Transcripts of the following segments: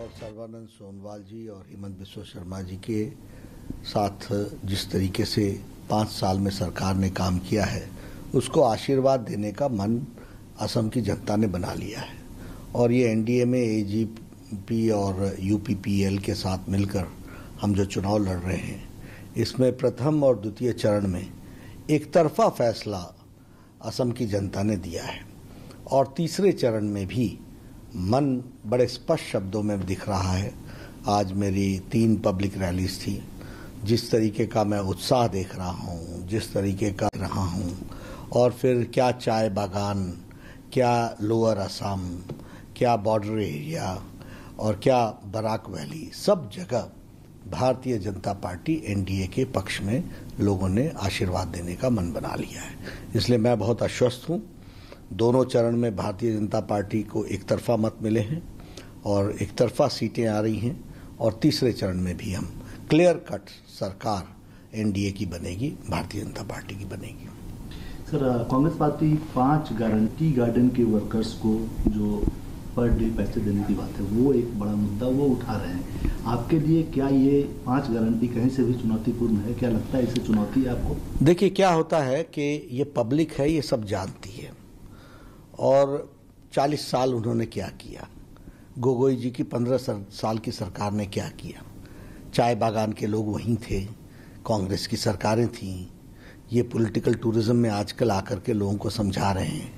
और सर्बानंद सोनोवाल जी और हेमंत बिस्वा शर्मा जी के साथ जिस तरीके से 5 साल में सरकार ने काम किया है, उसको आशीर्वाद देने का मन असम की जनता ने बना लिया है। और ये एनडीए में एजीपी और यूपीपीएल के साथ मिलकर हम जो चुनाव लड़ रहे हैं, इसमें प्रथम और द्वितीय चरण में एक तरफा फैसला असम की जनता ने दिया है और तीसरे चरण में भी मन बड़े स्पष्ट शब्दों में दिख रहा है। आज मेरी 3 पब्लिक रैलीज थी। जिस तरीके का मैं उत्साह देख रहा हूँ, जिस तरीके का रहा हूँ, और फिर क्या चाय बागान, क्या लोअर असम, क्या बॉर्डर एरिया और क्या बराक वैली, सब जगह भारतीय जनता पार्टी एनडीए के पक्ष में लोगों ने आशीर्वाद देने का मन बना लिया है। इसलिए मैं बहुत आश्वस्त हूँ। दोनों चरण में भारतीय जनता पार्टी को एक तरफा मत मिले हैं और एक तरफा सीटें आ रही हैं, और तीसरे चरण में भी हम क्लियर कट सरकार एनडीए की बनेगी, भारतीय जनता पार्टी की बनेगी। Sir, Congress party 5 guarantee garden के वर्कर्स को जो पर डे पैसे देने की बात है, वो एक बड़ा मुद्दा वो उठा रहे हैं। आपके लिए क्या ये 5 गारंटी कहीं से भी चुनौतीपूर्ण है? क्या लगता है इसे चुनौती है आपको? देखिए, क्या होता है कि ये पब्लिक है, ये सब जानती है। और 40 साल उन्होंने क्या किया, गोगोई जी की 15 साल की सरकार ने क्या किया, चाय बागान के लोग वहीं थे, कांग्रेस की सरकारें थीं। ये पॉलिटिकल टूरिज्म में आजकल आकर के लोगों को समझा रहे हैं।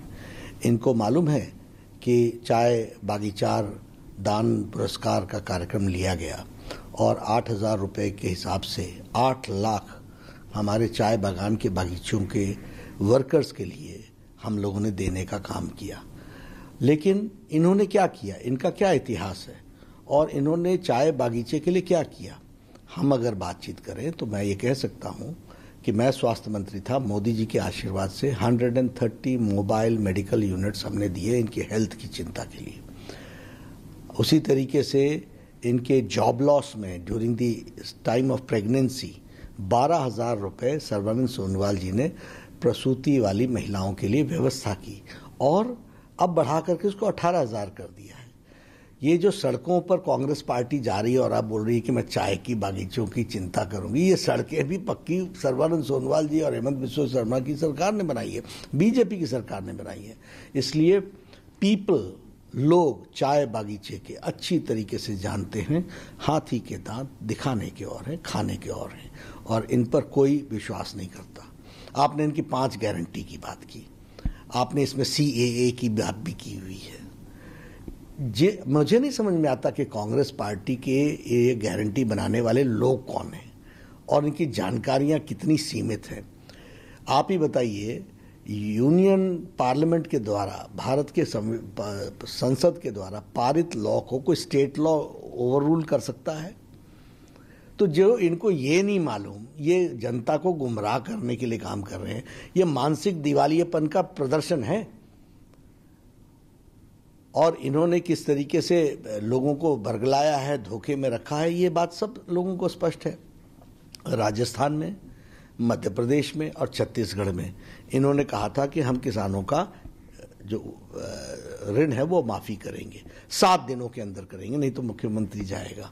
इनको मालूम है कि चाय बागीचार दान पुरस्कार का कार्यक्रम लिया गया और 8,000 रुपये के हिसाब से 8 लाख हमारे चाय बागान के बागीचों के वर्कर्स के लिए हम लोगों ने देने का काम किया। लेकिन इन्होंने क्या किया, इनका क्या इतिहास है और इन्होंने चाय बागीचे के लिए क्या किया? हम अगर बातचीत करें तो मैं ये कह सकता हूँ कि मैं स्वास्थ्य मंत्री था, मोदी जी के आशीर्वाद से 130 मोबाइल मेडिकल यूनिट्स हमने दिए इनके हेल्थ की चिंता के लिए। उसी तरीके से इनके जॉब लॉस में during the time of pregnancy 12,000 रुपये सर्बानंद सोनोवाल जी ने प्रसूति वाली महिलाओं के लिए व्यवस्था की और अब बढ़ा करके उसको 18,000 कर दिया है। ये जो सड़कों पर कांग्रेस पार्टी जा रही है और आप बोल रही है कि मैं चाय की बागीचों की चिंता करूंगी, ये सड़कें भी पक्की सर्बानंद सोनोवाल जी और हेमंत बिस्वा शर्मा की सरकार ने बनाई है, बीजेपी की सरकार ने बनाई है। इसलिए लोग चाय बागीचे के अच्छी तरीके से जानते हैं। हाथी के दांत दिखाने के और हैं, खाने के और हैं, और इन पर कोई विश्वास नहीं करता। आपने इनकी 5 गारंटी की बात की, आपने इसमें CAA की बात भी की हुई है। मुझे नहीं समझ में आता कि कांग्रेस पार्टी के ये गारंटी बनाने वाले लोग कौन हैं और इनकी जानकारियां कितनी सीमित हैं। आप ही बताइए, यूनियन पार्लियामेंट के द्वारा, भारत के संसद के द्वारा पारित लॉ को कोई स्टेट लॉ ओवररूल कर सकता है? तो जो इनको ये नहीं मालूम, ये जनता को गुमराह करने के लिए काम कर रहे हैं, ये मानसिक दिवालियेपन का प्रदर्शन है। और इन्होंने किस तरीके से लोगों को बरगलाया है, धोखे में रखा है, ये बात सब लोगों को स्पष्ट है। राजस्थान में, मध्य प्रदेश में और छत्तीसगढ़ में इन्होंने कहा था कि हम किसानों का जो ऋण है वो माफ़ी करेंगे, 7 दिनों के अंदर करेंगे, नहीं तो मुख्यमंत्री जाएगा।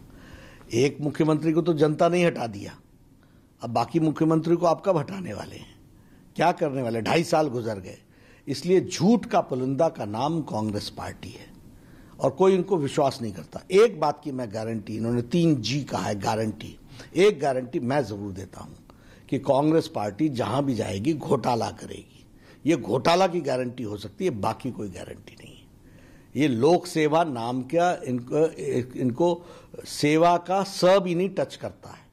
एक मुख्यमंत्री को तो जनता ने हटा दिया, अब बाकी मुख्यमंत्री को आप कब हटाने वाले हैं? क्या करने वाले? 2.5 साल गुजर गए। इसलिए झूठ का पुलिंदा का नाम कांग्रेस पार्टी है और कोई इनको विश्वास नहीं करता। एक बात की मैं गारंटी, इन्होंने 3G कहा है गारंटी, एक गारंटी मैं जरूर देता हूं कि कांग्रेस पार्टी जहां भी जाएगी घोटाला करेगी। ये घोटाला की गारंटी हो सकती है, बाकी कोई गारंटी नहीं है। ये लोक सेवा नाम का इनको सेवा का स भी नहीं टच करता है।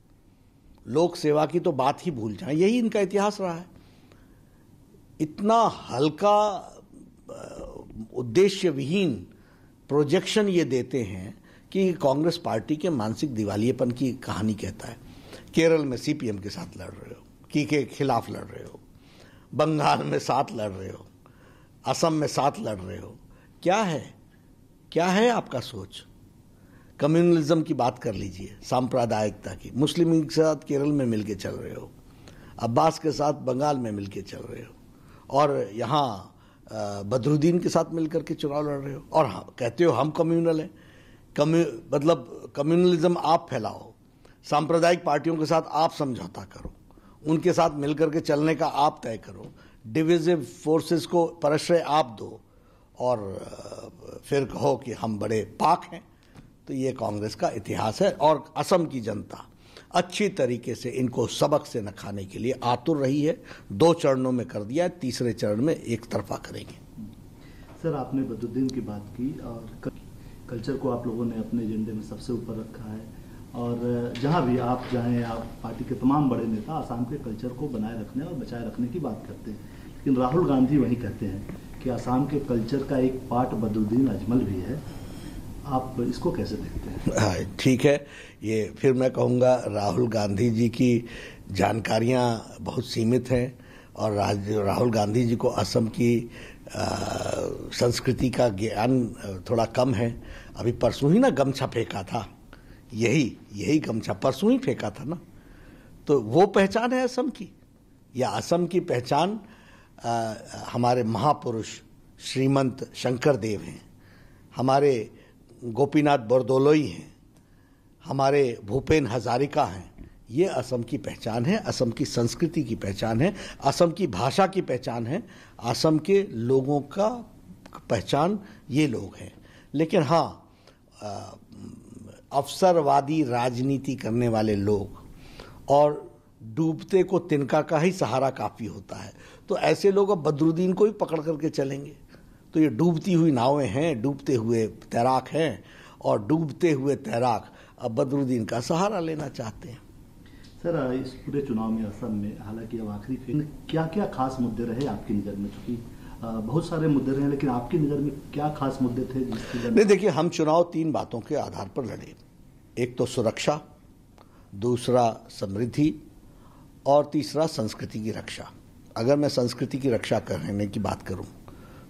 लोक सेवा की तो बात ही भूल जाए, यही इनका इतिहास रहा है। इतना हल्का उद्देश्य विहीन प्रोजेक्शन ये देते हैं कि कांग्रेस पार्टी के मानसिक दिवालियेपन की कहानी कहता है। केरल में CPM के साथ लड़ रहे हो, के खिलाफ लड़ रहे हो, बंगाल में साथ लड़ रहे हो, असम में साथ लड़ रहे हो। क्या है आपका सोच? कम्युनलिज्म की बात कर लीजिए, सांप्रदायिकता की। मुस्लिम के साथ केरल में मिलके चल रहे हो, अब्बास के साथ बंगाल में मिलके चल रहे हो, और यहाँ बदरुद्दीन के साथ मिलकर के चुनाव लड़ रहे हो, और हाँ कहते हो हम कम्युनल हैं। मतलब कम्युनलिज्म आप फैलाओ, सांप्रदायिक पार्टियों के साथ आप समझौता करो, उनके साथ मिलकर के चलने का आप तय करो, डिविजिव फोर्सेस को प्रश्रय आप दो और फिर कहो कि हम बड़े पाक हैं। तो ये कांग्रेस का इतिहास है और असम की जनता अच्छी तरीके से इनको सबक से न खाने के लिए आतुर रही है। 2 चरणों में कर दिया है, तीसरे चरण में एक तरफा करेंगे। सर, आपने बदरुद्दीन की बात की और कल्चर को आप लोगों ने अपने एजेंडे में सबसे ऊपर रखा है और जहां भी आप जाएं, आप पार्टी के तमाम बड़े नेता आसाम के कल्चर को बनाए रखने और बचाए रखने की बात करते हैं, लेकिन राहुल गांधी वही कहते हैं कि आसाम के कल्चर का एक पार्ट बदरुद्दीन अजमल भी है। आप इसको कैसे देखते हैं? हाँ, ठीक है। ये फिर मैं कहूँगा राहुल गांधी जी की जानकारियाँ बहुत सीमित हैं और राहुल गांधी जी को असम की संस्कृति का ज्ञान थोड़ा कम है। अभी परसों ही ना गमछा फेंका था, यही गमछा परसों ही फेंका था ना। तो वो पहचान है असम की, या असम की पहचान हमारे महापुरुष श्रीमंत शंकर देव हैं, हमारे गोपीनाथ बोरदोलोई हैं, हमारे भूपेन हजारिका हैं। ये असम की पहचान है, असम की संस्कृति की पहचान है, असम की भाषा की पहचान है, असम के लोगों का पहचान ये लोग हैं। लेकिन हाँ, अवसरवादी राजनीति करने वाले लोग और डूबते को तिनका का ही सहारा काफी होता है, तो ऐसे लोग अब बदरुद्दीन को भी पकड़ करके चलेंगे। तो ये डूबती हुई नावें हैं, डूबते हुए तैराक हैं और डूबते हुए तैराक अब बदरुद्दीन का सहारा लेना चाहते हैं। सर, इस पूरे चुनाव में असम में, हालांकि अब आखिरी फेज, क्या क्या खास मुद्दे रहे आपकी नज़र में? चूंकि बहुत सारे मुद्दे रहे, लेकिन आपकी नज़र में क्या खास मुद्दे थे जिसकी? नहीं, देखिए, हम चुनाव 3 बातों के आधार पर लड़े। एक तो सुरक्षा, दूसरा समृद्धि और तीसरा संस्कृति की रक्षा। अगर मैं संस्कृति की रक्षा करने की बात करूं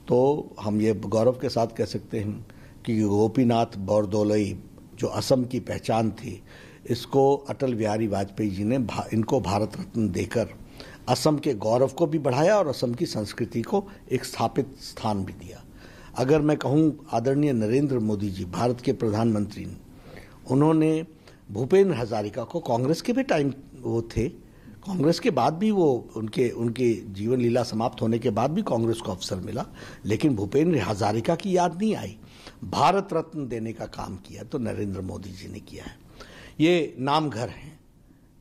तो हम ये गौरव के साथ कह सकते हैं कि गोपीनाथ बोरदोलोई जो असम की पहचान थी, इसको अटल बिहारी वाजपेयी जी ने इनको भारत रत्न देकर असम के गौरव को भी बढ़ाया और असम की संस्कृति को एक स्थापित स्थान भी दिया। अगर मैं कहूं, आदरणीय नरेंद्र मोदी जी भारत के प्रधानमंत्री, उन्होंने भूपेन हजारिका को, कांग्रेस के भी टाइम वो थे, कांग्रेस के बाद भी वो उनके जीवन लीला समाप्त होने के बाद भी कांग्रेस को अवसर मिला, लेकिन भूपेन हजारिका की याद नहीं आई। भारत रत्न देने का काम किया तो नरेंद्र मोदी जी ने किया है। ये नामघर हैं,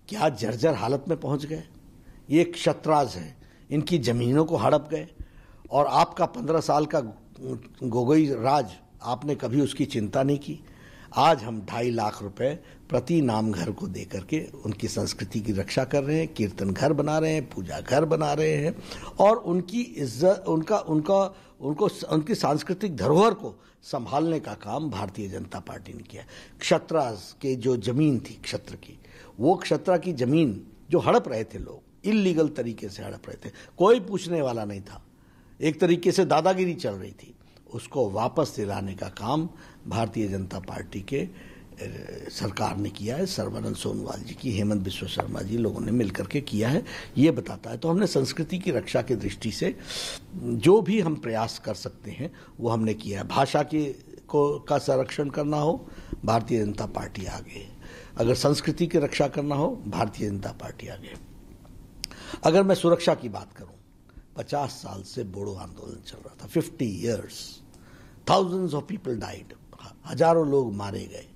क्या जर्जर हालत में पहुंच गए। ये क्षत्राज हैं, इनकी जमीनों को हड़प गए और आपका 15 साल का गोगोई राज, आपने कभी उसकी चिंता नहीं की। आज हम 2.5 लाख रुपए प्रति नामघर को देकर के उनकी संस्कृति की रक्षा कर रहे हैं, कीर्तन घर बना रहे हैं, पूजा घर बना रहे हैं और उनकी इज्जत, उनकी सांस्कृतिक धरोहर को संभालने का काम भारतीय जनता पार्टी ने किया। क्षत्राज के जो जमीन थी क्षत्र की, वो क्षत्रा की जमीन जो हड़प रहे थे लोग, इल्लीगल तरीके से हड़प रहे थे, कोई पूछने वाला नहीं था, एक तरीके से दादागिरी चल रही थी, उसको वापस दिलाने का काम भारतीय जनता पार्टी के सरकार ने किया है। सर्बानंद सोनोवाल जी की, हेमंत बिस्वा शर्मा जी, लोगों ने मिलकर के किया है। ये बताता है, तो हमने संस्कृति की रक्षा की दृष्टि से जो भी हम प्रयास कर सकते हैं वो हमने किया है। भाषा का संरक्षण करना हो, भारतीय जनता पार्टी आगे। अगर संस्कृति की रक्षा करना हो, भारतीय जनता पार्टी आगे। अगर मैं सुरक्षा की बात करूं, 50 साल से बोडो आंदोलन चल रहा था, 50 years, thousands of people died, हजारों लोग मारे गए,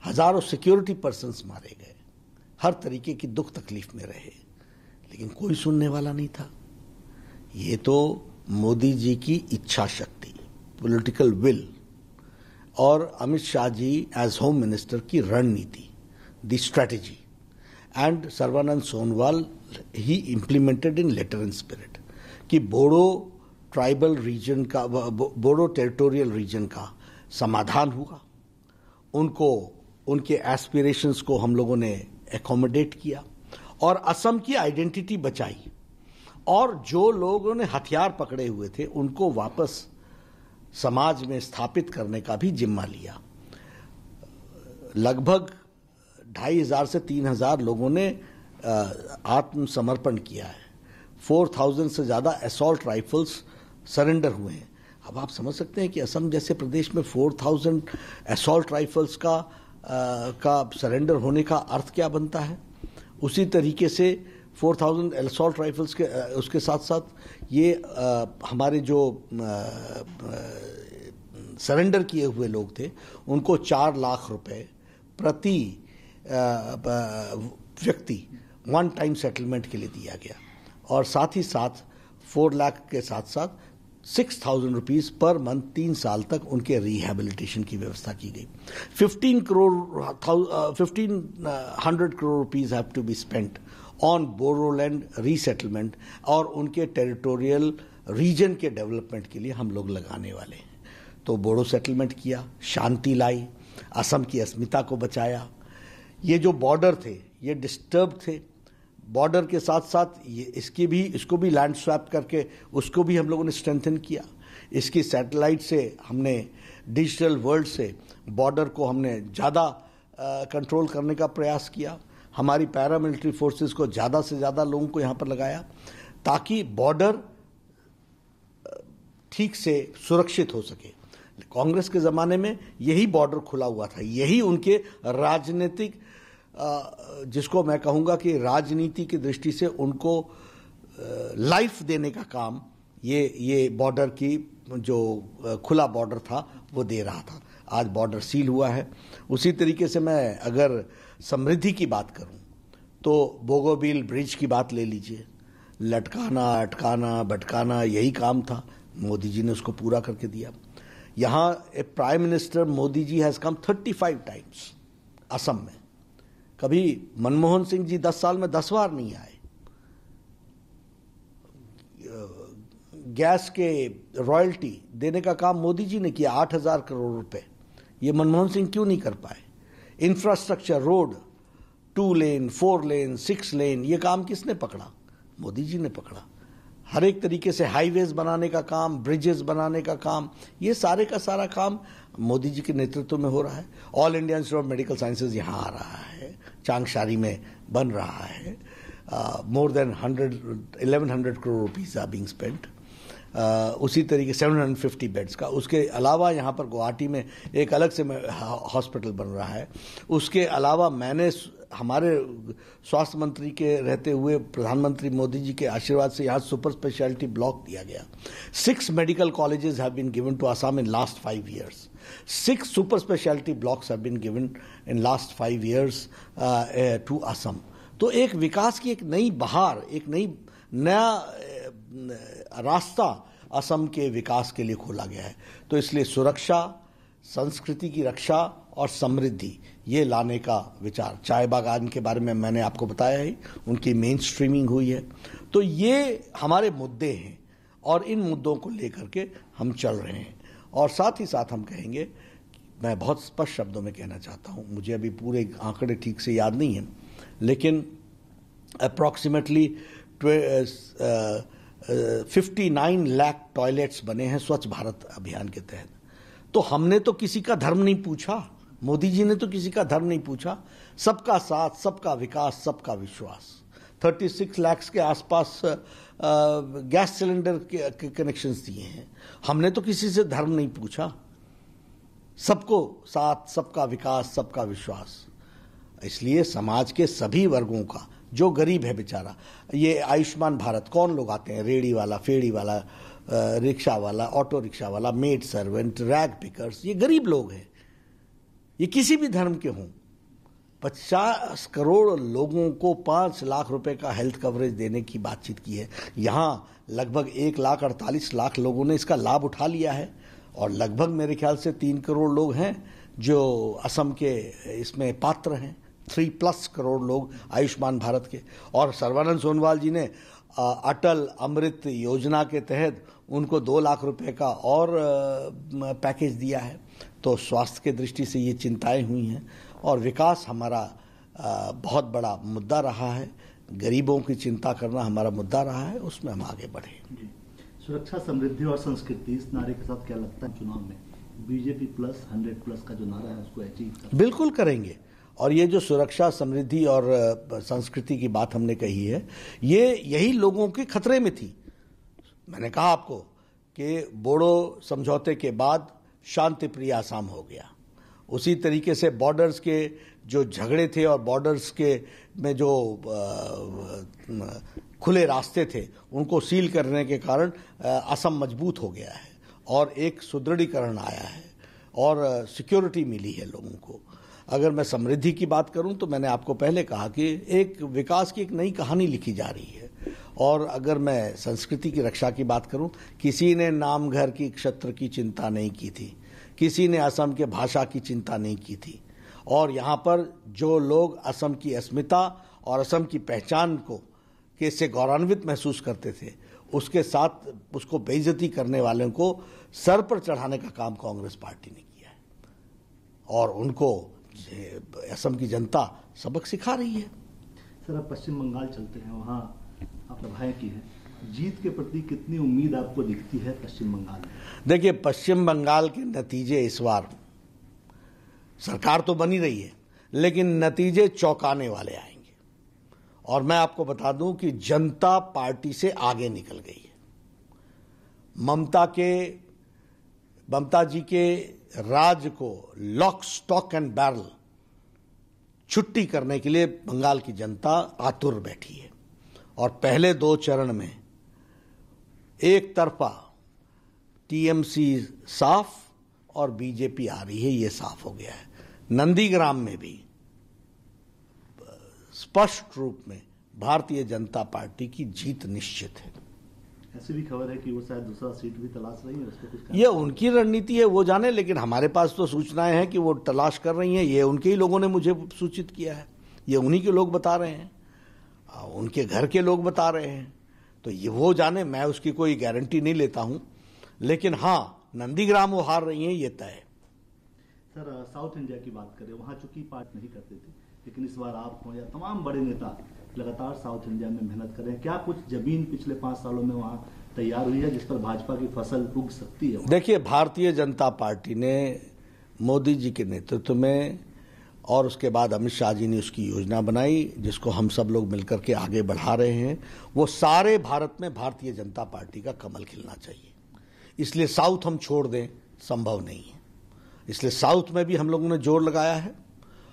हजारों सिक्योरिटी पर्सन्स मारे गए, हर तरीके की दुख तकलीफ में रहे, लेकिन कोई सुनने वाला नहीं था। ये तो मोदी जी की इच्छा शक्ति, पॉलिटिकल विल और Amit Shah ji as home minister की रणनीति, the strategy, and Sarbananda Sonowal he implemented in letter and spirit कि बोडो ट्राइबल रीजन का, बोडो टेरिटोरियल रीजन का समाधान हुआ। उनको, उनके एस्पिरेशंस को हम लोगों ने एकोमोडेट किया और असम की आइडेंटिटी बचाई और जो लोगों ने हथियार पकड़े हुए थे उनको वापस समाज में स्थापित करने का भी जिम्मा लिया। लगभग 2,500 से 3,000 लोगों ने आत्मसमर्पण किया है। 4,000 से ज्यादा असॉल्ट राइफल्स सरेंडर हुए हैं। अब आप समझ सकते हैं कि असम जैसे प्रदेश में 4000 असॉल्ट राइफल्स का सरेंडर होने का अर्थ क्या बनता है। उसी तरीके से 4000 असॉल्ट राइफल्स के उसके साथ साथ ये हमारे जो सरेंडर किए हुए लोग थे उनको 4 लाख रुपए प्रति व्यक्ति वन टाइम सेटलमेंट के लिए दिया गया, और साथ ही साथ 4 लाख के साथ साथ 6,000 रुपीज पर मंथ 3 साल तक उनके रिहैबिलिटेशन की व्यवस्था की गई। 1500 crore rupees have to be spent on Bodoland resettlement, और उनके टेरिटोरियल रीजन के डेवलपमेंट के लिए हम लोग लगाने वाले हैं। तो बोडो सेटलमेंट किया, शांति लाई, असम की अस्मिता को बचाया। ये जो बॉर्डर थे ये डिस्टर्ब थे, बॉर्डर के साथ साथ इसको भी लैंड स्वैप करके उसको भी हम लोगों ने स्ट्रेंथन किया। इसकी सैटेलाइट से हमने डिजिटल वर्ल्ड से बॉर्डर को हमने ज़्यादा कंट्रोल करने का प्रयास किया। हमारी पैरामिलिट्री फोर्सेस को ज़्यादा से ज़्यादा लोगों को यहाँ पर लगाया ताकि बॉर्डर ठीक से सुरक्षित हो सके। कांग्रेस के ज़माने में यही बॉर्डर खुला हुआ था, यही उनके राजनीतिक जिसको मैं कहूँगा कि राजनीति की दृष्टि से उनको लाइफ देने का काम ये बॉर्डर की जो खुला बॉर्डर था वो दे रहा था। आज बॉर्डर सील हुआ है। उसी तरीके से मैं अगर समृद्धि की बात करूं तो बोगोबील ब्रिज की बात ले लीजिए, लटकाना अटकाना भटकाना यही काम था, मोदी जी ने उसको पूरा करके दिया। यहाँ prime minister Modi ji has come 35 times Assam में, कभी मनमोहन सिंह जी 10 साल में 10 बार नहीं आए। गैस के रॉयल्टी देने का काम मोदी जी ने किया 8,000 करोड़ रुपए, ये मनमोहन सिंह क्यों नहीं कर पाए। इंफ्रास्ट्रक्चर, रोड 2 लेन 4 लेन 6 लेन, ये काम किसने पकड़ा? मोदी जी ने पकड़ा। हर एक तरीके से हाईवेज बनाने का काम, ब्रिजेस बनाने का काम, ये सारे का सारा काम मोदी जी के नेतृत्व में हो रहा है। All India Institute of Medical Sciences यहाँ आ रहा है, चांगशारी में बन रहा है। More than 1100 crore rupees are being spent. उसी तरीके 750 बेड्स का। उसके अलावा यहाँ पर गुवाहाटी में एक अलग से हॉस्पिटल बन रहा है। उसके अलावा मैंने हमारे स्वास्थ्य मंत्री के रहते हुए प्रधानमंत्री मोदी जी के आशीर्वाद से यहाँ सुपर स्पेशलिटी ब्लॉक दिया गया। 6 medical colleges have been given to Assam in last 5 years. 6 super specialty blocks have been given in last 5 years to Assam. तो एक विकास की एक नई बहार, एक नया रास्ता असम के विकास के लिए खोला गया है। तो इसलिए सुरक्षा, संस्कृति की रक्षा और समृद्धि ये लाने का विचार, चाय बागान के बारे में मैंने आपको बताया ही, उनकी मेन स्ट्रीमिंग हुई है। तो ये हमारे मुद्दे हैं और इन मुद्दों को लेकर के हम चल रहे हैं। और साथ ही साथ हम कहेंगे, मैं बहुत स्पष्ट शब्दों में कहना चाहता हूँ, मुझे अभी पूरे आंकड़े ठीक से याद नहीं हैं, लेकिन अप्रॉक्सीमेटली 59 लाख टॉयलेट्स बने हैं स्वच्छ भारत अभियान के तहत। तो हमने तो किसी का धर्म नहीं पूछा, मोदी जी ने तो किसी का धर्म नहीं पूछा। सबका साथ, सबका विकास, सबका विश्वास। 36 लाख के आसपास गैस सिलेंडर के कनेक्शंस दिए हैं। हमने तो किसी से धर्म नहीं पूछा। सबको साथ, सबका विकास, सबका विश्वास। इसलिए समाज के सभी वर्गों का, जो गरीब है बेचारा, ये आयुष्मान भारत कौन लोग आते हैं, रेड़ी वाला, फेड़ी वाला, रिक्शा वाला, ऑटो रिक्शा वाला, मेड सर्वेंट, रैग पिकर्स, ये गरीब लोग हैं, ये किसी भी धर्म के हों। 50 करोड़ लोगों को 5 लाख रुपए का हेल्थ कवरेज देने की बातचीत की है। यहाँ लगभग 1,48,00,000 लोगों ने इसका लाभ उठा लिया है, और लगभग मेरे ख्याल से 3 करोड़ लोग हैं जो असम के इसमें पात्र हैं। 3+ करोड़ लोग आयुष्मान भारत के। और सर्बानंद सोनोवाल जी ने अटल अमृत योजना के तहत उनको 2 लाख रुपए का और पैकेज दिया है। तो स्वास्थ्य के दृष्टि से ये चिंताएं हुई हैं, और विकास हमारा बहुत बड़ा मुद्दा रहा है। गरीबों की चिंता करना हमारा मुद्दा रहा है, उसमें हम आगे बढ़े। सुरक्षा, समृद्धि और संस्कृति, इस नारे के साथ क्या लगता है चुनाव में बीजेपी प्लस 100+ का जो नारा है उसको अचीव कर? बिल्कुल करेंगे। और ये जो सुरक्षा, समृद्धि और संस्कृति की बात हमने कही है, ये यही लोगों के खतरे में थी। मैंने कहा आपको कि बोडो समझौते के बाद शांतिप्रिय आसाम हो गया। उसी तरीके से बॉर्डर्स के जो झगड़े थे और बॉर्डर्स के में जो खुले रास्ते थे उनको सील करने के कारण असम मजबूत हो गया है और एक सुदृढ़ीकरण आया है और सिक्योरिटी मिली है लोगों को। अगर मैं समृद्धि की बात करूं तो मैंने आपको पहले कहा कि एक विकास की एक नई कहानी लिखी जा रही है। और अगर मैं संस्कृति की रक्षा की बात करूं, किसी ने नाम घर की क्षत्र की चिंता नहीं की थी, किसी ने असम के भाषा की चिंता नहीं की थी। और यहाँ पर जो लोग असम की अस्मिता और असम की पहचान को के से गौरवान्वित महसूस करते थे, उसके साथ उसको बेइज्जती करने वालों को सर पर चढ़ाने का काम कांग्रेस पार्टी ने किया है और उनको असम की जनता सबक सिखा रही है। सर, आप पश्चिम बंगाल चलते हैं, वहाँ आप सभाएं की हैं, जीत के प्रति कितनी उम्मीद आपको दिखती है पश्चिम बंगाल में? देखिए, पश्चिम बंगाल के नतीजे इस बार, सरकार तो बनी रही है लेकिन नतीजे चौंकाने वाले आएंगे। और मैं आपको बता दूं कि जनता पार्टी से आगे निकल गई है। ममता जी के राज को लॉक स्टॉक एंड बैरल छुट्टी करने के लिए बंगाल की जनता आतुर बैठी है। और पहले 2 चरण में एक तरफा टीएमसी साफ और बीजेपी आ रही है, ये साफ हो गया है। नंदीग्राम में भी स्पष्ट रूप में भारतीय जनता पार्टी की जीत निश्चित है। ऐसी भी खबर है कि वो शायद दूसरा सीट भी तलाश रही है, उस पर कुछ ये उनकी रणनीति है, वो जाने, लेकिन हमारे पास तो सूचनाएं हैं कि वो तलाश कर रही हैं। ये उनके ही लोगों ने मुझे सूचित किया है, ये उन्हीं के लोग बता रहे हैं, उनके घर के लोग बता रहे हैं। तो ये वो जाने, मैं उसकी कोई गारंटी नहीं लेता हूं, लेकिन हाँ, नंदीग्राम वो हार रही हैं, ये तय है। सर, साउथ इंडिया की बात करें, वहां चूंकि पार्ट नहीं करते थे, लेकिन इस बार आप हो या तमाम बड़े नेता लगातार साउथ इंडिया में मेहनत कर रहे हैं। क्या कुछ जमीन पिछले 5 सालों में वहां तैयार हुई है जिस पर भाजपा की फसल उग सकती है? देखिए, भारतीय जनता पार्टी ने मोदी जी के नेतृत्व में और उसके बाद अमित शाह जी ने उसकी योजना बनाई, जिसको हम सब लोग मिलकर के आगे बढ़ा रहे हैं। वो सारे भारत में भारतीय जनता पार्टी का कमल खिलना चाहिए। इसलिए साउथ हम छोड़ दें, संभव नहीं है। इसलिए साउथ में भी हम लोगों ने जोर लगाया है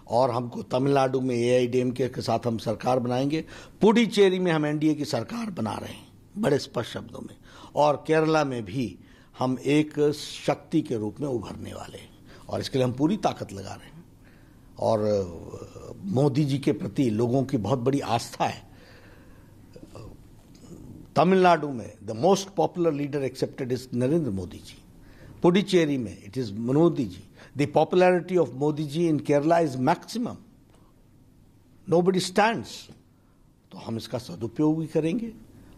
और हमको तमिलनाडु में एआईडीएमके के साथ हम सरकार बनाएंगे। पुडुचेरी में हम एनडीए की सरकार बना रहे हैं बड़े स्पष्ट शब्दों में, और केरला में भी हम एक शक्ति के रूप में उभरने वाले हैं और इसके लिए हम पूरी ताकत लगा रहे हैं। और मोदी जी के प्रति लोगों की बहुत बड़ी आस्था है। तमिलनाडु में the most popular leader accepted is Narendra Modi ji. Puducherry में it is Modi ji. The popularity of Modi ji in Kerala is maximum. Nobody stands. तो हम इसका सदुपयोग भी करेंगे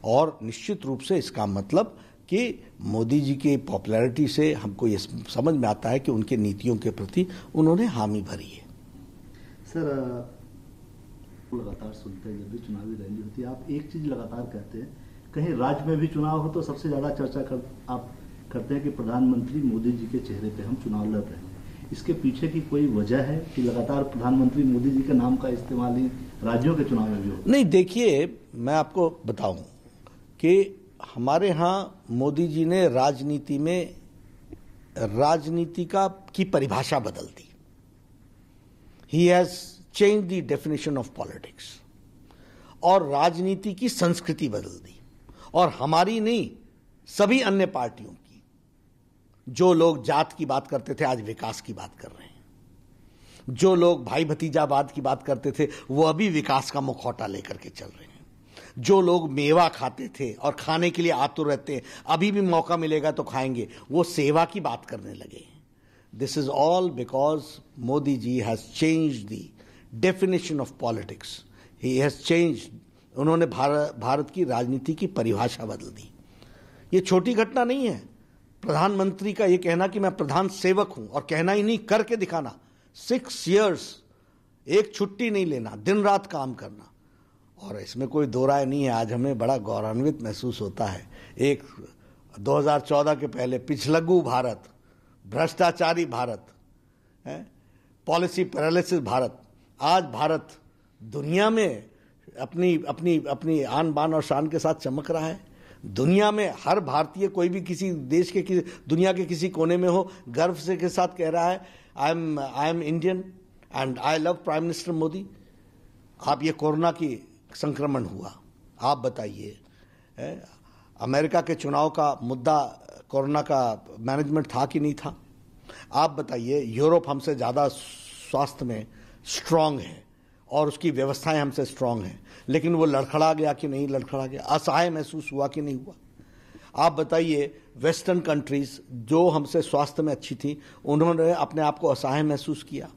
और निश्चित रूप से इसका मतलब कि मोदी जी की पॉपुलैरिटी से हमको ये समझ में आता है कि उनके नीतियों के प्रति उन्होंने हामी भरी है। सर, लगातार सुनते हैं जब भी चुनावी रैली होती है, आप एक चीज लगातार कहते हैं, कहीं राज्य में भी चुनाव हो तो सबसे ज्यादा चर्चा आप करते हैं कि प्रधानमंत्री मोदी जी के चेहरे पे हम चुनाव लड़ रहे हैं। इसके पीछे की कोई वजह है कि लगातार प्रधानमंत्री मोदी जी के नाम का इस्तेमाल ही राज्यों के चुनाव में भी हो? नहीं, देखिए, मैं आपको बताऊं कि हमारे यहाँ मोदी जी ने राजनीति में राजनीति की परिभाषा बदल दी। He has change the definition of politics और राजनीति की संस्कृति बदल दी। और हमारी नहीं, सभी अन्य पार्टियों की। जो लोग जात की बात करते थे आज विकास की बात कर रहे हैं। जो लोग भाई भतीजावाद की बात करते थे वो अभी विकास का मुखौटा लेकर के चल रहे हैं। जो लोग मेवा खाते थे और खाने के लिए आतुर रहते हैं, अभी भी मौका मिलेगा तो खाएंगे, वो सेवा की बात करने लगे हैं। This is all because Modi ji has changed the definition of politics. He has changed, उन्होंने भारत की राजनीति की परिभाषा बदल दी। ये छोटी घटना नहीं है। प्रधानमंत्री का ये कहना कि मैं प्रधान सेवक हूं, और कहना ही नहीं, करके दिखाना। 6 years एक छुट्टी नहीं लेना, दिन रात काम करना, और इसमें कोई दो राय नहीं है। आज हमें बड़ा गौरवान्वित महसूस होता है। एक 2014 के पहले पिछलग्गू भारत, भ्रष्टाचारी भारत, पॉलिसी पैरालिसिस भारत, आज भारत दुनिया में अपनी अपनी अपनी आन बान और शान के साथ चमक रहा है। दुनिया में हर भारतीय, कोई भी किसी देश के दुनिया के किसी कोने में हो, गर्व से के साथ कह रहा है I am Indian and I love prime minister Modi. आप ये कोरोना की संक्रमण हुआ, आप बताइए, अमेरिका के चुनाव का मुद्दा कोरोना का मैनेजमेंट था कि नहीं था? आप बताइए, यूरोप हमसे ज़्यादा स्वास्थ्य में स्ट्रांग है और उसकी व्यवस्थाएं हमसे स्ट्रांग हैं, लेकिन वो लड़खड़ा गया कि नहीं लड़खड़ा गया? असहाय महसूस हुआ कि नहीं हुआ? आप बताइए, वेस्टर्न कंट्रीज जो हमसे स्वास्थ्य में अच्छी थी, उन्होंने अपने आप को असहाय महसूस किया।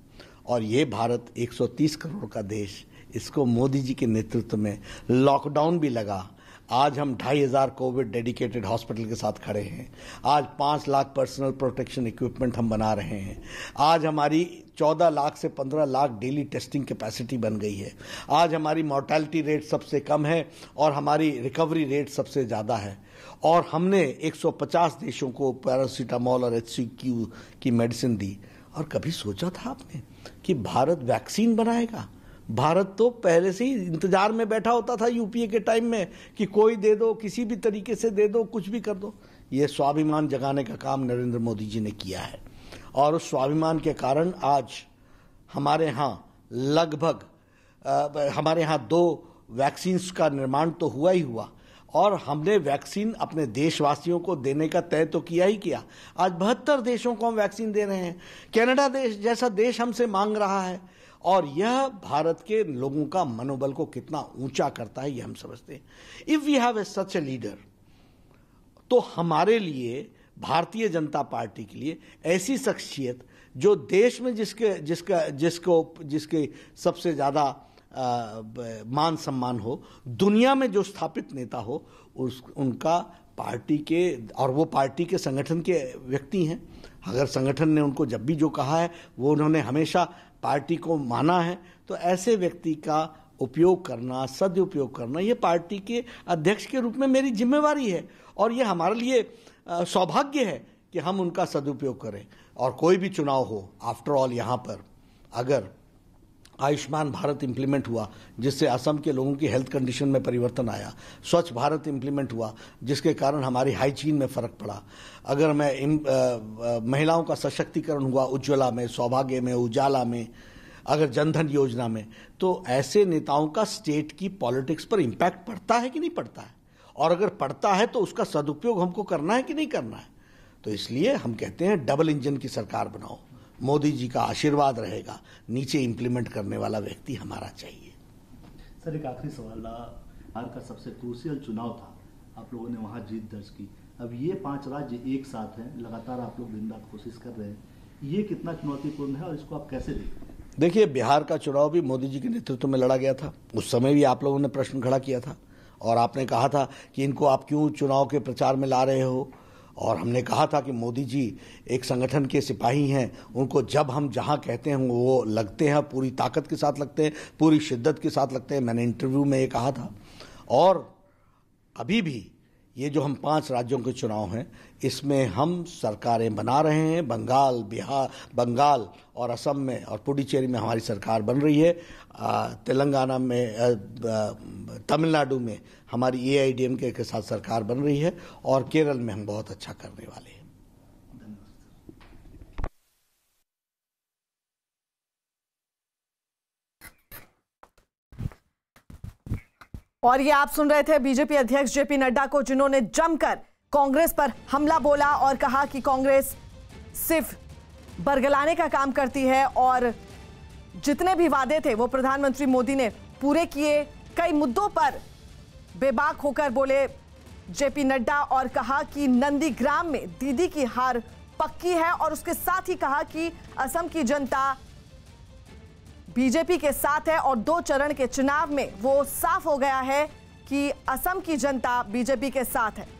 और ये भारत 130 करोड़ का देश, इसको मोदी जी के नेतृत्व में लॉकडाउन भी लगा। आज हम 2500 कोविड डेडिकेटेड हॉस्पिटल के साथ खड़े हैं। आज 5 लाख पर्सनल प्रोटेक्शन इक्विपमेंट हम बना रहे हैं। आज हमारी 14 लाख से 15 लाख डेली टेस्टिंग कैपेसिटी बन गई है। आज हमारी मॉर्टेलिटी रेट सबसे कम है और हमारी रिकवरी रेट सबसे ज़्यादा है। और हमने 150 देशों को पैरासीटामोल और HCQ की मेडिसिन दी। और कभी सोचा था आपने कि भारत वैक्सीन बनाएगा? भारत तो पहले से ही इंतजार में बैठा होता था यूपीए के टाइम में कि कोई दे दो, किसी भी तरीके से दे दो, कुछ भी कर दो। ये स्वाभिमान जगाने का काम नरेंद्र मोदी जी ने किया है और उस स्वाभिमान के कारण आज हमारे यहाँ लगभग 2 वैक्सीन्स का निर्माण तो हुआ ही हुआ और हमने वैक्सीन अपने देशवासियों को देने का तय तो किया ही किया। आज 72 देशों को हम वैक्सीन दे रहे हैं। कनाडा देश जैसा देश हमसे मांग रहा है और यह भारत के लोगों का मनोबल को कितना ऊंचा करता है, ये हम समझते हैं। If we have such a leader, तो हमारे लिए, भारतीय जनता पार्टी के लिए ऐसी शख्सियत जो देश में जिसके सबसे ज्यादा मान सम्मान हो, दुनिया में जो स्थापित नेता हो, उनका पार्टी के, और वो पार्टी के संगठन के व्यक्ति हैं। अगर संगठन ने उनको जब भी जो कहा है वो उन्होंने हमेशा पार्टी को माना है, तो ऐसे व्यक्ति का उपयोग करना, सदुपयोग करना, ये पार्टी के अध्यक्ष के रूप में मेरी जिम्मेवारी है और ये हमारे लिए सौभाग्य है कि हम उनका सदुपयोग करें। और कोई भी चुनाव हो, आफ्टर ऑल यहाँ पर अगर आयुष्मान भारत इंप्लीमेंट हुआ जिससे असम के लोगों की हेल्थ कंडीशन में परिवर्तन आया, स्वच्छ भारत इंप्लीमेंट हुआ जिसके कारण हमारी हाइजीन में फर्क पड़ा, अगर मैं महिलाओं का सशक्तिकरण हुआ उज्ज्वला में, सौभाग्य में, उजाला में, अगर जनधन योजना में, तो ऐसे नेताओं का स्टेट की पॉलिटिक्स पर इम्पैक्ट पड़ता है कि नहीं पड़ता है? और अगर पड़ता है तो उसका सदुपयोग हमको करना है कि नहीं करना है? तो इसलिए हम कहते हैं डबल इंजन की सरकार बनाओ। मोदी जी का आशीर्वाद रहेगा, नीचे इंप्लीमेंट करने वाला व्यक्ति हमारा चाहिए। सर, एक आखिरी सवाल, बिहार का सबसे क्रूशियल चुनाव था, आप लोगों ने वहां जीत दर्ज की। अब ये 5 राज्य एक साथ हैं, लगातार आप लोग दिन रात कोशिश कर रहे हैं, ये कितना चुनौतीपूर्ण है और इसको आप कैसे देखते हैं? देखिए, बिहार का चुनाव भी मोदी जी के नेतृत्व में लड़ा गया था। उस समय भी आप लोगों ने प्रश्न खड़ा किया था और आपने कहा था कि इनको आप क्यों चुनाव के प्रचार में ला रहे हो, और हमने कहा था कि मोदी जी एक संगठन के सिपाही हैं, उनको जब हम जहां कहते हैं वो लगते हैं, पूरी ताकत के साथ लगते हैं, पूरी शिद्दत के साथ लगते हैं। मैंने इंटरव्यू में ये कहा था। और अभी भी ये जो हम 5 राज्यों के चुनाव हैं, इसमें हम सरकारें बना रहे हैं। बंगाल और असम में और पुडुचेरी में हमारी सरकार बन रही है। तेलंगाना में, तमिलनाडु में हमारी AIDMK के साथ सरकार बन रही है और केरल में हम बहुत अच्छा करने वाले हैं। और ये आप सुन रहे थे बीजेपी अध्यक्ष JP नड्डा को, जिन्होंने जमकर कांग्रेस पर हमला बोला और कहा कि कांग्रेस सिर्फ बरगलाने का काम करती है और जितने भी वादे थे वो प्रधानमंत्री मोदी ने पूरे किए। कई मुद्दों पर बेबाक होकर बोले JP नड्डा और कहा कि नंदीग्राम में दीदी की हार पक्की है और उसके साथ ही कहा कि असम की जनता बीजेपी के साथ है और 2 चरण के चुनाव में वो साफ हो गया है कि असम की जनता बीजेपी के साथ है।